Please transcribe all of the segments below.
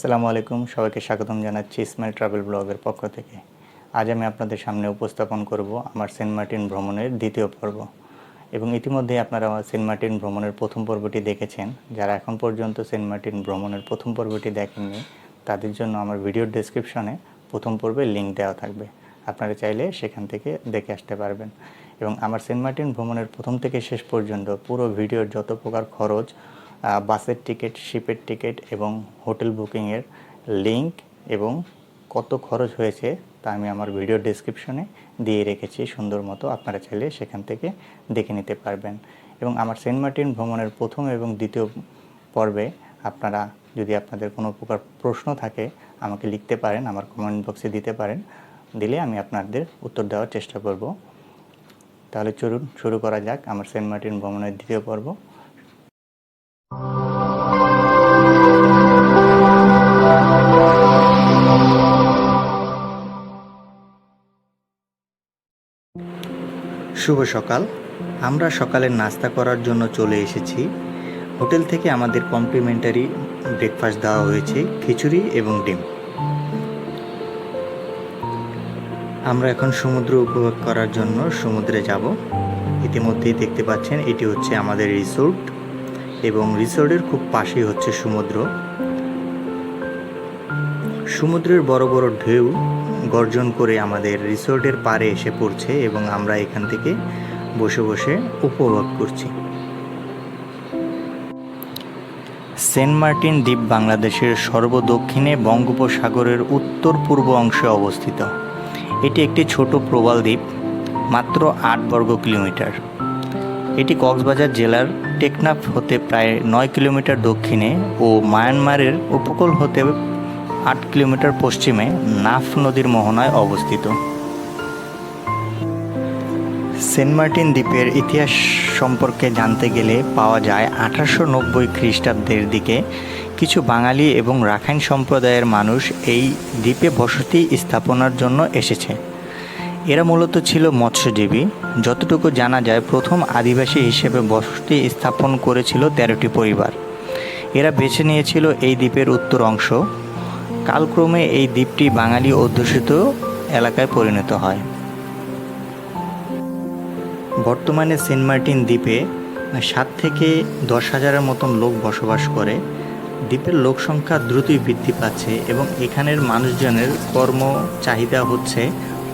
আসসালামু আলাইকুম, সবাইকে স্বাগতম জানাচ্ছি ইসমাইল ট্রাভেল ব্লগের পক্ষ থেকে। আজ আমি আপনাদের সামনে উপস্থাপন করব আমার সেন্ট মার্টিন ভ্রমণের দ্বিতীয় পর্ব। এবং ইতিমধ্যে আপনারা আমার সেন্ট মার্টিন ভ্রমণের প্রথম পর্বটি দেখেছেন। যারা এখন পর্যন্ত সেন্ট মার্টিন ভ্রমণের প্রথম পর্বটি দেখেননি তাদের জন্য আমার ভিডিওর ডেসক্রিপশনে প্রথম পর্বের লিঙ্ক দেওয়া থাকবে, আপনারা চাইলে সেখান থেকে দেখে আসতে পারবেন। এবং আমার সেন্ট মার্টিন ভ্রমণের প্রথম থেকে শেষ পর্যন্ত পুরো ভিডিওর যত প্রকার খরচ, বাসের টিকিট, শিপের টিকিট এবং হোটেল বুকিংয়ের লিংক এবং কত খরচ হয়েছে তা আমি আমার ভিডিও ডেসক্রিপশনে দিয়ে রেখেছি সুন্দর মতো, আপনারা চাইলে সেখান থেকে দেখে নিতে পারবেন। এবং আমার সেন্ট মার্টিন ভ্রমণের প্রথম এবং দ্বিতীয় পর্বে আপনারা যদি আপনাদের কোনো প্রকার প্রশ্ন থাকে আমাকে লিখতে পারেন, আমার কমেন্ট বক্সে দিতে পারেন, দিলে আমি আপনাদের উত্তর দেওয়ার চেষ্টা করব। তাহলে চলুন শুরু করা যাক আমার সেন্ট মার্টিন ভ্রমণের দ্বিতীয় পর্ব। শুভ সকাল। আমরা সকালের নাস্তা করার জন্য চলে এসেছি। হোটেল থেকে আমাদের কমপ্লিমেন্টারি ব্রেকফাস্ট দেওয়া হয়েছে, খিচুড়ি এবং ডিম। আমরা এখন সমুদ্র উপভোগ করার জন্য সমুদ্রে যাব। ইতিমধ্যেই দেখতে পাচ্ছেন এটি হচ্ছে আমাদের রিসোর্ট এবং রিসোর্টের খুব পাশেই হচ্ছে সমুদ্র। সমুদ্রের বড় বড় ঢেউ গর্জন করে আমাদের রিসোর্টের পাড়ে এসে পড়ছে এবং আমরা এখান থেকে বসে বসে উপভোগ করছি। সেন্ট মার্টিন দ্বীপ বাংলাদেশের সর্বদক্ষিণে বঙ্গোপসাগরের উত্তর পূর্ব অংশে অবস্থিত। এটি একটি ছোট প্রবাল দ্বীপ, মাত্র 8 বর্গ কিলোমিটার। এটি কক্সবাজার জেলার টেকনাফ হতে প্রায় 9 কিলোমিটার দক্ষিণে ও মায়ানমারের উপকূল হতে 8 কিলোমিটার পশ্চিমে নাফ নদীর মোহনায় অবস্থিত। সেন্ট মার্টিন দ্বীপের ইতিহাস সম্পর্কে জানতে গেলে পাওয়া যায় 1890 খ্রিস্টাব্দের দিকে কিছু বাঙালি এবং রাখাইন সম্প্রদায়ের মানুষ এই দ্বীপে বসতি স্থাপনার জন্য এসেছে। এরা মূলত ছিল মৎস্যজীবী। যতটুকু জানা যায় প্রথম আদিবাসী হিসেবে বসতি স্থাপন করেছিল 13টি পরিবার। এরা বেছে নিয়েছিল এই দ্বীপের উত্তর অংশ। কালক্রমে এই দ্বীপটি বাঙালি অধ্যুষিত এলাকায় পরিণত হয়। বর্তমানে সেন্ট মার্টিন দ্বীপে 7 থেকে 10 হাজারের মতন লোক বসবাস করে। দ্বীপের লোক সংখ্যা দ্রুতই বৃদ্ধি পাচ্ছে এবং এখানের মানুষজনের কর্ম চাহিদা হচ্ছে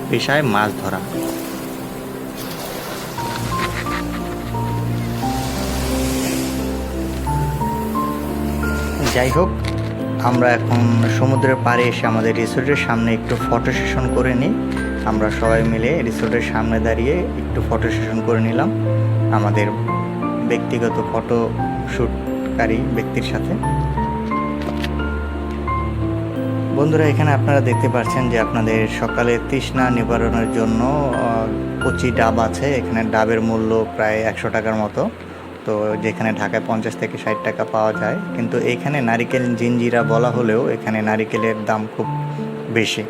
পেশায় মাছ ধরা। যাই হোক, আমরা এখন সমুদ্রের পাড়ে এসে আমাদের রিসোর্টের সামনে একটু ফটো সেশন করে নিই। আমরা সবাই মিলে রিসোর্টের সামনে দাঁড়িয়ে একটু ফটো সেশন করে নিলাম আমাদের ব্যক্তিগত ফটো শ্যুটকারী ব্যক্তির সাথে। বন্ধুরা, এখানে আপনারা দেখতে পাচ্ছেন যে আপনাদের সকালে তৃষ্ণা নিবারণের জন্য কচি ডাব আছে। এখানে ডাবের মূল্য প্রায় 100 টাকার মতো। তো যেখানে ঢাকায় 50 থেকে 60 টাকা পাওয়া যায়, কিন্তু এখানে নারিকেল জিঞ্জিরা বলা হলেও এখানে নারিকেলের দাম খুব বেশি।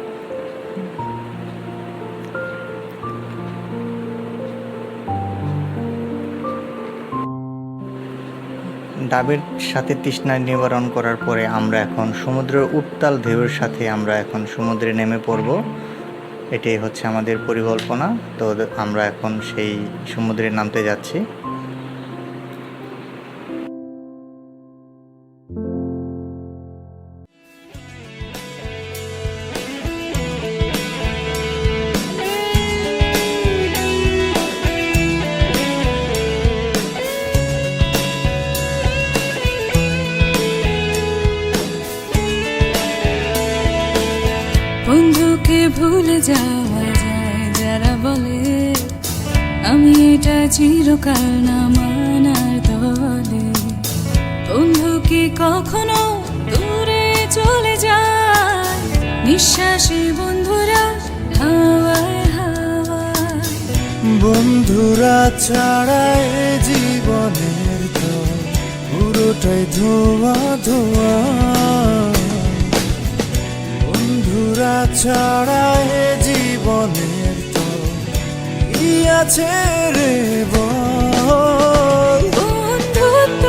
ডাবের সাথে তৃষ্ণা নিবারণ করার পরে আমরা এখন সমুদ্রের উত্তাল ঢেউয়ের সাথে আমরা এখন সমুদ্রে নেমে পড়ব। এটাই হচ্ছে আমাদের পরিকল্পনা। তো আমরা এখন সেই সমুদ্রে নামতে যাচ্ছি। বন্ধুকে ভুলে যাওয়া যায় যারা বলে, আমি এটা চিরকাল না মানার দলে। বন্ধু কি কখনো দূরে চলে যায়? নিঃশ্বাসে বন্ধুরা হাওয়ায় হাওয়ায়। বন্ধুরা ছাড়া এ জীবনের তো পুরোটাই ধোঁয়া ধোঁয়া। বন্ধুরা ছাড়া এ জীবনের তো কি আছে রে বল। বন্ধুত্ব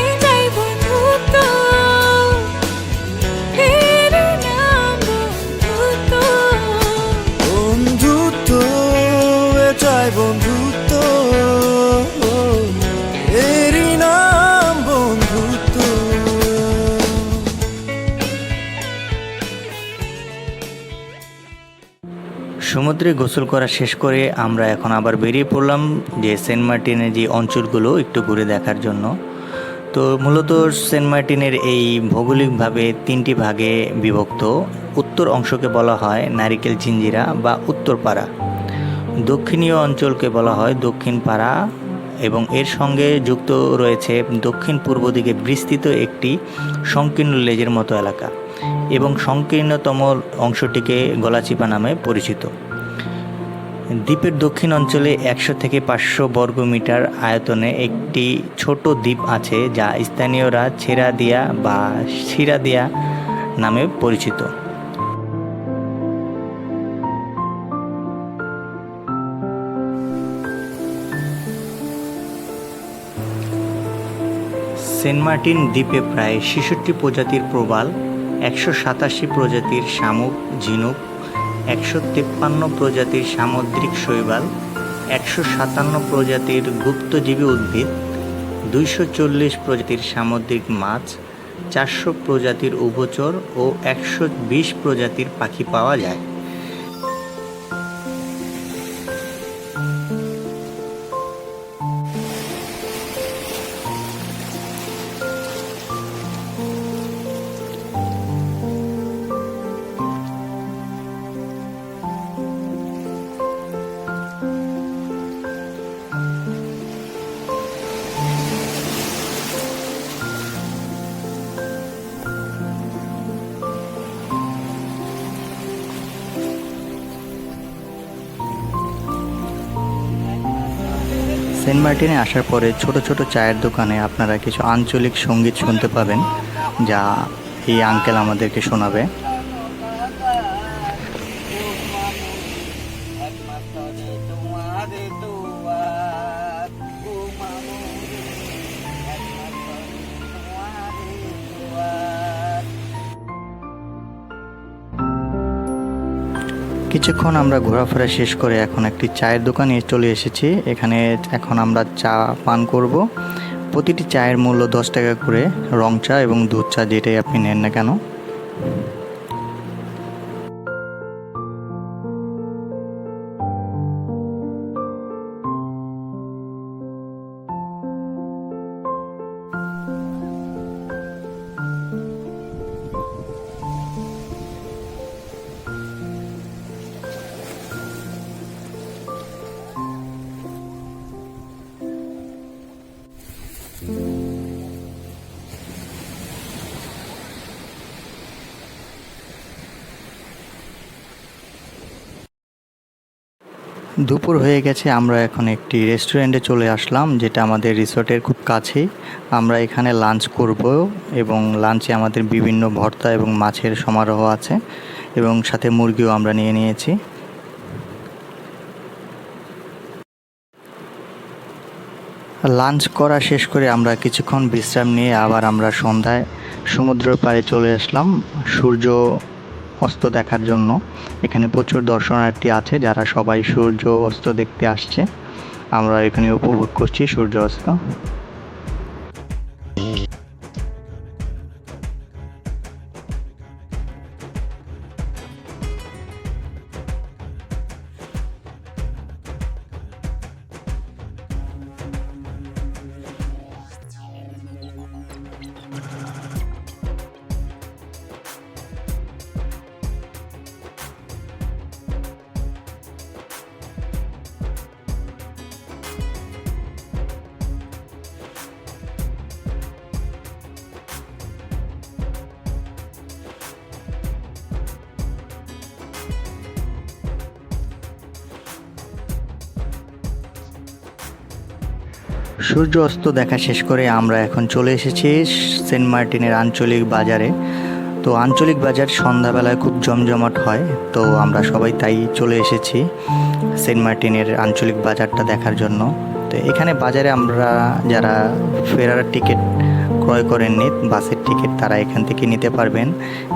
এটাই বন্ধুত্ব। সমুদ্রে গোসল করা শেষ করে আমরা এখন আবার বেরিয়ে পড়লাম যে সেন্ট মার্টিনের যে অঞ্চলগুলো একটু ঘুরে দেখার জন্য। তো মূলত সেন্ট মার্টিনের এই ভৌগোলিকভাবে 3টি ভাগে বিভক্ত। উত্তর অংশকে বলা হয় নারিকেল জিঞ্জিরা বা উত্তরপাড়া, দক্ষিণীয় অঞ্চলকে বলা হয় দক্ষিণ পাড়া এবং এর সঙ্গে যুক্ত রয়েছে দক্ষিণ পূর্ব দিকে বিস্তৃত একটি সংকীর্ণ লেজের মতো এলাকা এবং সংকীর্ণতম অংশটিকে গলাচিপা নামে পরিচিত। দ্বীপের দক্ষিণ অঞ্চলে 100 থেকে 500 বর্গমিটার আয়তনে একটি ছোট দ্বীপ আছে যা স্থানীয়রা ছেড়াদিয়া বা শিরাদিয়া নামে পরিচিত। সেন্ট মার্টিন দ্বীপে প্রায় 66 প্রজাতির প্রবাল, 187 প্রজাতির শামুক ঝিনুক, 153 প্রজাতির সামুদ্রিক শৈবাল, 157 প্রজাতির গুপ্তজীবী উদ্ভিদ, 240 প্রজাতির সামুদ্রিক মাছ, 400 প্রজাতির উভচর ও 120 প্রজাতির পাখি পাওয়া যায়। সেন্ট মার্টিনে আসার পরে ছোট ছোট চায়ের দোকানে আপনারা কিছু আঞ্চলিক সঙ্গীত শুনতে পাবেন, যা এই আঙ্কেল আমাদেরকে শোনাবে। কিছুক্ষণ আমরা ঘোরাফেরা শেষ করে এখন একটি চায়ের দোকানে চলে এসেছি। এখানে এখন আমরা চা পান করব। প্রতিটি চায়ের মূল্য 10 টাকা করে, রং চা এবং দুধ চা যেটাই আপনি নেন না কেন। দুপুর হয়ে গেছে, আমরা এখন একটি রেস্টুরেন্টে চলে আসলাম যেটা আমাদের রিসোর্টের খুব কাছেই। আমরা এখানে লাঞ্চ করব এবং লাঞ্চে আমাদের বিভিন্ন ভর্তা এবং মাছের সমারোহ আছে এবং সাথে মুরগিও আমরা নিয়ে নিয়েছি। লাঞ্চ করা শেষ করে আমরা কিছুক্ষণ বিশ্রাম নিয়ে আবার আমরা সন্ধ্যায় সমুদ্রের পাড়ে চলে আসলাম সূর্য অস্ত দেখার জন্য। এখানে প্রচুর দর্শনার্থী আছে যারা সবাই সূর্য অস্ত দেখতে আসছে। আমরা এখানে উপভোগ করছি সূর্য অস্ত। সূর্য অস্ত দেখা শেষ করে আমরা এখন চলে এসেছি সেন্ট মার্টিনের আঞ্চলিক বাজারে। তো আঞ্চলিক বাজার সন্ধ্যাবেলায় খুব জমজমাট হয়, তো আমরা সবাই তাই চলে এসেছি সেন্ট মার্টিনের আঞ্চলিক বাজারটা দেখার জন্য। তো এখানে বাজারে আমরা যারা ফেরার টিকিট ক্রয় করেননি, বাসের টিকিট, তারা এখান থেকে নিতে পারবেন।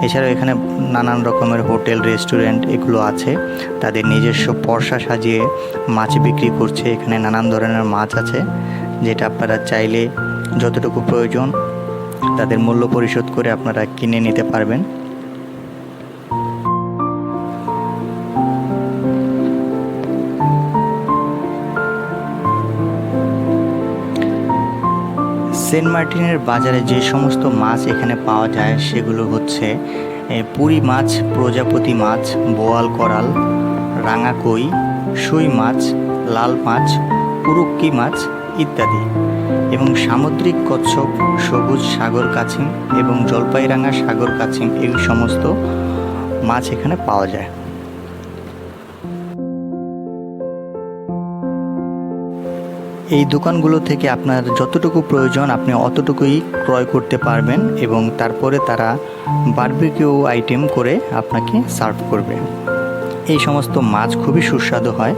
এছাড়াও এখানে নানান রকমের হোটেল রেস্টুরেন্ট এগুলো আছে, তাদের নিজস্ব পর্সা সাজিয়ে মাছ বিক্রি করছে। এখানে নানান ধরনের মাছ আছে যেটা আপনারা চাইলে যতটুকু প্রয়োজন তাদের মূল্য পরিশোধ করে আপনারা কিনে নিতে পারবেন। সেন্ট মার্টিনের বাজারে যে সমস্ত মাছ এখানে পাওয়া যায় সেগুলো হচ্ছে পুঁই মাছ, প্রজাপতি মাছ, বোয়াল করাল, রাঙা কই, সুই মাছ, লাল মাছ, পুরুক্কি মাছ ইত্যাদি, এবং সামুদ্রিক কচ্ছপ, সবুজ সাগর কাছিম এবং জলপাইরাঙা সাগর কাছিম এই সমস্ত মাছ এখানে পাওয়া যায়। এই দোকানগুলো থেকে আপনার যতটুকু প্রয়োজন আপনি অতটুকুই ক্রয় করতে পারবেন এবং তারপরে তারা বারবিকিউ আইটেম করে আপনাকে সার্ভ করবে। এই সমস্ত মাছ খুবই সুস্বাদু হয়।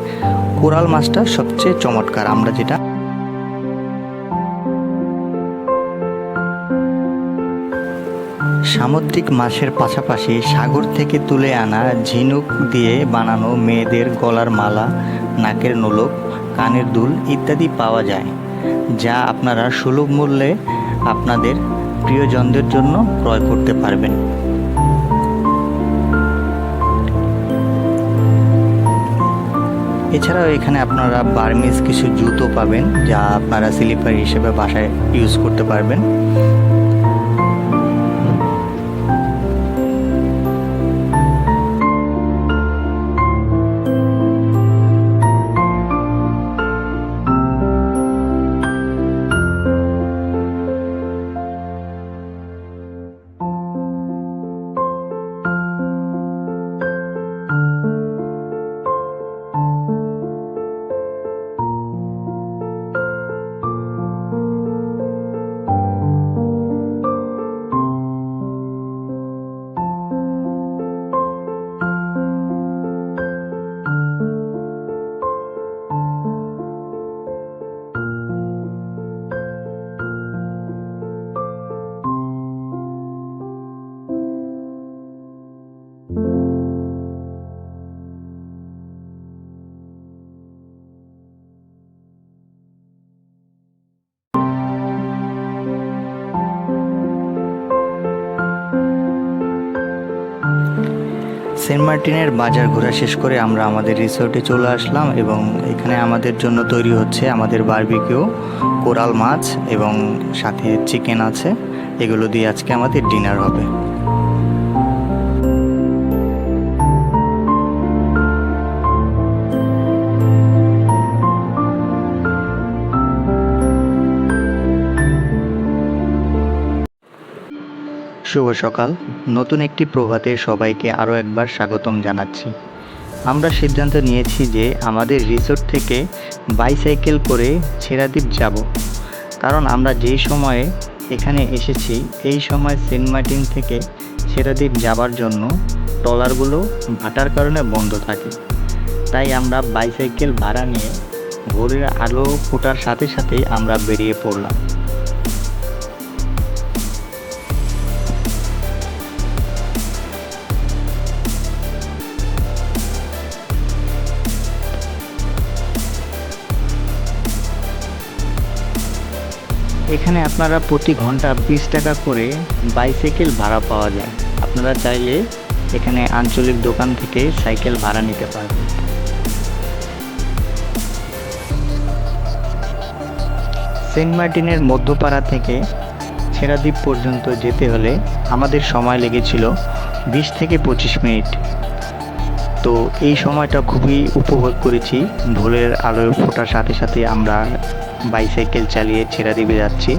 কোরাল মাছটা সবচেয়ে চমৎকার। আমরা যেটা সামুদ্রিক মাছের পাশাপাশি সাগর থেকে তুলে আনা ঝিনুক দিয়ে বানানো মেয়েদের গলার মালা, নাকের নোলক, কানের দুল ইত্যাদি পাওয়া যায়, যা আপনারা সুলভ মূল্যে আপনাদের প্রিয়জনদের জন্য ক্রয় করতে পারবেন। এছাড়াও এখানে আপনারা বার্মিজ কিছু জুতো পাবেন, যা আপনারা স্লিপার হিসেবে বাসায় ইউজ করতে পারবেন। সেন্ট মার্টিনের বাজার ঘোরা শেষ করে আমরা আমাদের রিসোর্টে চলে আসলাম এবং এখানে আমাদের জন্য তৈরি হচ্ছে আমাদের বারবিকিউ, কোরাল মাছ এবং সাথে চিকেন আছে। এগুলো দিয়ে আজকে আমাদের ডিনার হবে। শুভ সকাল। নতুন একটি প্রভাতে সবাইকে আরও একবার স্বাগতম জানাচ্ছি। আমরা সিদ্ধান্ত নিয়েছি যে আমাদের রিসোর্ট থেকে বাইসাইকেল করে ছেড়াদ্বীপ যাব, কারণ আমরা যেই সময়ে এখানে এসেছি এই সময় সেন্ট মার্টিন থেকে ছেড়াদ্বীপ যাবার জন্য ট্রলারগুলো ভাটার কারণে বন্ধ থাকে। তাই আমরা বাইসাইকেল ভাড়া নিয়ে ভোরের আলো ফোটার সাথে সাথেই আমরা বেরিয়ে পড়লাম। এখানে আপনারা প্রতি ঘন্টা 20 টাকা করে বাইসাইকেল ভাড়া পাওয়া যায়। আপনারা চাইলে এখানে আঞ্চলিক দোকান থেকে সাইকেল ভাড়া নিতে পারবেন। সেন্ট মার্টিনের মধ্যপাড়া থেকে ছেড়াদ্বীপ পর্যন্ত যেতে হলে আমাদের সময় লেগেছিল 20 থেকে 25 মিনিট। তো এই সময়টা খুবই উপভোগ করেছি। ভোরের আলো ফোটার সাথে সাথে আমরা বাইসাইকেল চালিয়ে ছেড়াদ্বীপে যাচ্ছি।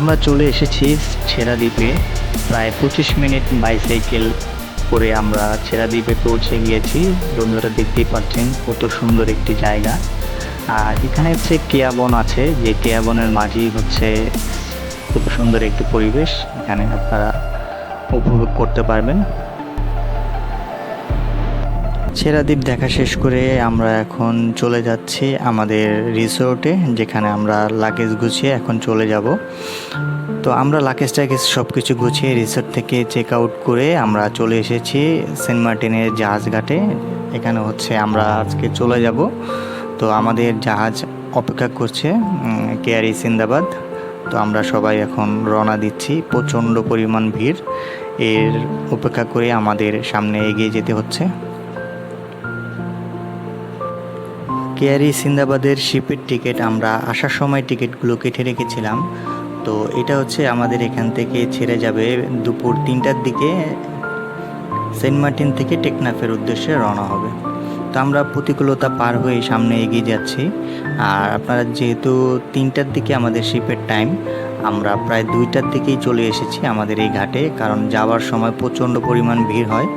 আমরা চলে এসেছি ছেড়াদ্বীপে। প্রায় 25 মিনিট বাইসাইকেল করে আমরা ছেড়াদ্বীপে পৌঁছে গিয়েছি। বন্ধুরা দেখতেই পাচ্ছেন কত সুন্দর একটি জায়গা। আর এখানে হচ্ছে কেয়া বন আছে, যে কেয়া বনের মাঝেই হচ্ছে খুব সুন্দর একটি পরিবেশ, এখানে আপনারা উপভোগ করতে পারবেন। সেরা দ্বীপ দেখা শেষ করে আমরা এখন চলে যাচ্ছি আমাদের রিসোর্টে, যেখানে আমরা লাগেজ গুছিয়ে এখন চলে যাব। তো আমরা লাগেজ টাগেজ সব কিছু গুছিয়ে রিসোর্ট থেকে চেক আউট করে আমরা চলে এসেছি সেন্ট মার্টিনের জাহাজ ঘাটে। এখানে হচ্ছে আমরা আজকে চলে যাব। তো আমাদের জাহাজ অপেক্ষা করছে কেয়ারি সিন্দাবাদ। তো আমরা সবাই এখন রওনা দিচ্ছি। প্রচণ্ড পরিমাণ ভিড়, এর অপেক্ষা করে আমাদের সামনে এগিয়ে যেতে হচ্ছে। কেয়ারি সিন্দাবাদের শিপের টিকিট আমরা আসার সময় টিকিটগুলো কেটে রেখেছিলাম। তো এটা হচ্ছে আমাদের এখান থেকে ছেড়ে যাবে দুপুর 3টার দিকে, সেন্ট মার্টিন থেকে টেকনাফের উদ্দেশ্যে রওনা হবে। তো আমরা প্রতিকূলতা পার হয়ে সামনে এগিয়ে যাচ্ছি। আর আপনারা যেহেতু 3টার দিকে আমাদের শিপের টাইম, আমরা প্রায় 2টার দিকেই চলে এসেছি আমাদের এই ঘাটে, কারণ যাওয়ার সময় প্রচণ্ড পরিমাণ ভিড় হয়।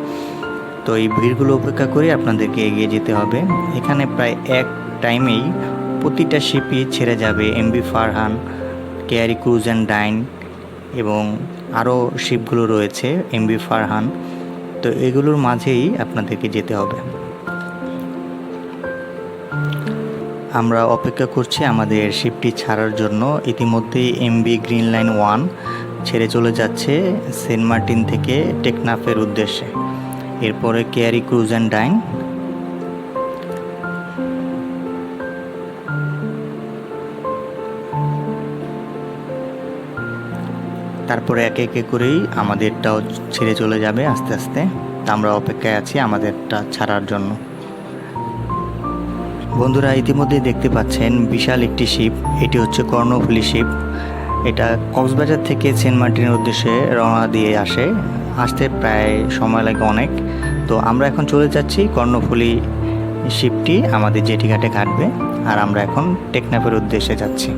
তো এই ভিড়গুলো উপেক্ষা করে আপনাদেরকে এগিয়ে যেতে হবে। এখানে প্রায় এক টাইমেই প্রতিটা শিপই ছেড়ে যাবে MV Farhan, Keari cruise and dine এবং আরও শিপগুলো রয়েছে এমবি ফারহান। তো এগুলোর মাঝেই আপনাদেরকে যেতে হবে। আমরা অপেক্ষা করছি আমাদের শিপটি ছাড়ার জন্য। ইতিমধ্যেই এমবি গ্রিন লাইন 1 ছেড়ে চলে যাচ্ছে সেন্ট মার্টিন থেকে টেকনাফের উদ্দেশ্যে। এরপরে কেয়ারি ক্রুজ অ্যান্ড ডাইন, তারপরে একে একে করেই আমাদেরটাও ছেড়ে চলে যাবে আস্তে আস্তে। আমরা অপেক্ষায় আছি আমাদেরটা ছাড়ার জন্য। বন্ধুরা, ইতিমধ্যেই দেখতে পাচ্ছেন বিশাল একটি শিপ। এটি হচ্ছে কর্ণফুলী শিপ। এটা কক্সবাজার থেকে সেন্ট মার্টিনের উদ্দেশ্যে রওনা দিয়ে আসতে প্রায় সময় লাগে অনেক। তো আমরা এখন চলে যাচ্ছি কর্ণফুলী শিপটি আমাদের জেটি ঘাটে ঘাটবে, আর আমরা এখন টেকনাফের উদ্দেশ্যে যাচ্ছি।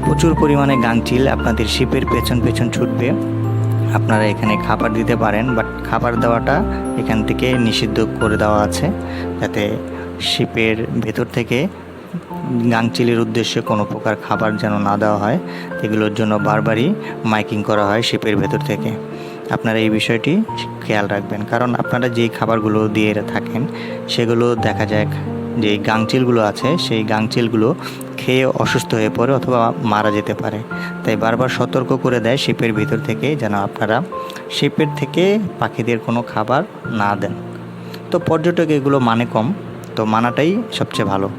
প্রচুর পরিমাণে গাংচিল আপনাদের শিপের পেছন পেছন ছুটবে। আপনারা এখানে খাবার দিতে পারেন, বাট খাবার দেওয়াটা এখান থেকে নিষিদ্ধ করে দেওয়া আছে, যাতে শিপের ভেতর থেকে গাংচিলের উদ্দেশ্যে কোনো প্রকার খাবার যেন না দেওয়া হয়। এগুলোর জন্য বারবারই মাইকিং করা হয় শিপের ভেতর থেকে। আপনারা এই বিষয়টি খেয়াল রাখবেন, কারণ আপনারা যেই খাবারগুলো দিয়ে থাকেন সেগুলো দেখা যায় যে গাংচিলগুলো আছে, সেই গাংচিলগুলো খেয়ে অসুস্থ হয়ে পড়ে অথবা মারা যেতে পারে। তাই বারবার সতর্ক করে দেয় শিপের ভিতর থেকে যেন আপনারা শিপের থেকে পাখিদের কোনো খাবার না দেন। তো পর্যটক এগুলো মানে কম, তো মানাটাই সবচেয়ে ভালো।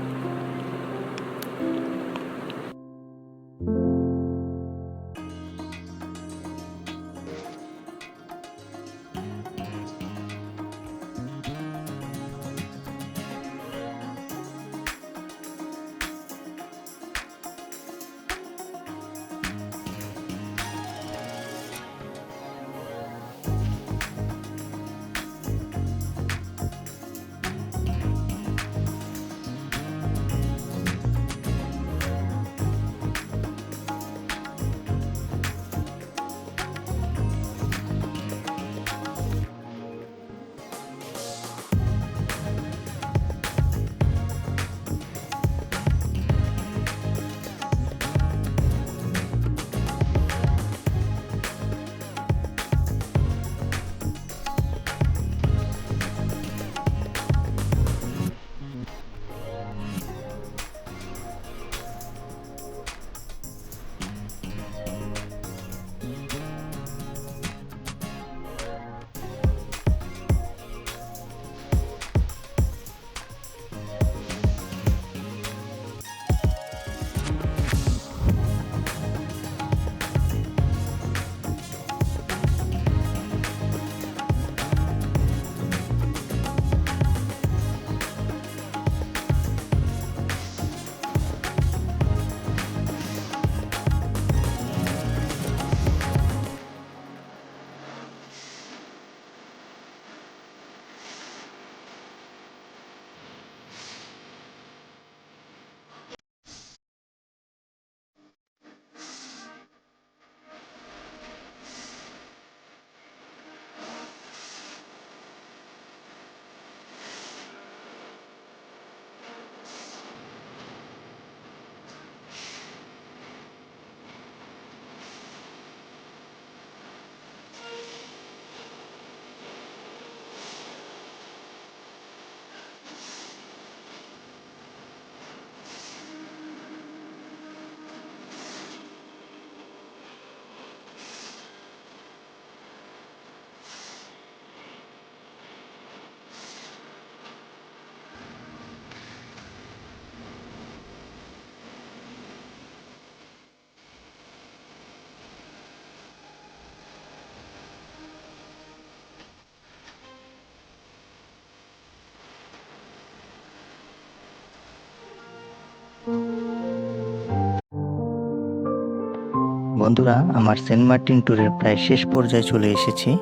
বন্ধুরা, আমার সেন্ট মার্টিন ট্যুরের প্রায় শেষ পর্যায়ে চলে এসেছি।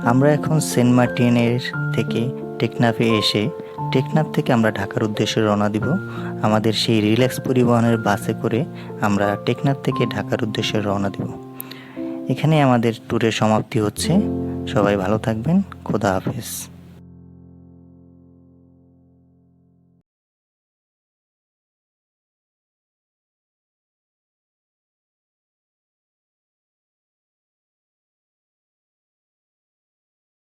আমরা এখন সেন্ট মার্টিনের থেকে টেকনাফে এসে টেকনাফ থেকে আমরা ঢাকার উদ্দেশ্যে রওনা দিব। আমাদের সেই রিল্যাক্স পরিবহনের বাসে করে আমরা টেকনাফ থেকে ঢাকার উদ্দেশ্যে রওনা দিব। এখানে আমাদের ট্যুরের সমাপ্তি হচ্ছে। সবাই ভালো থাকবেন। খোদা হাফেজ।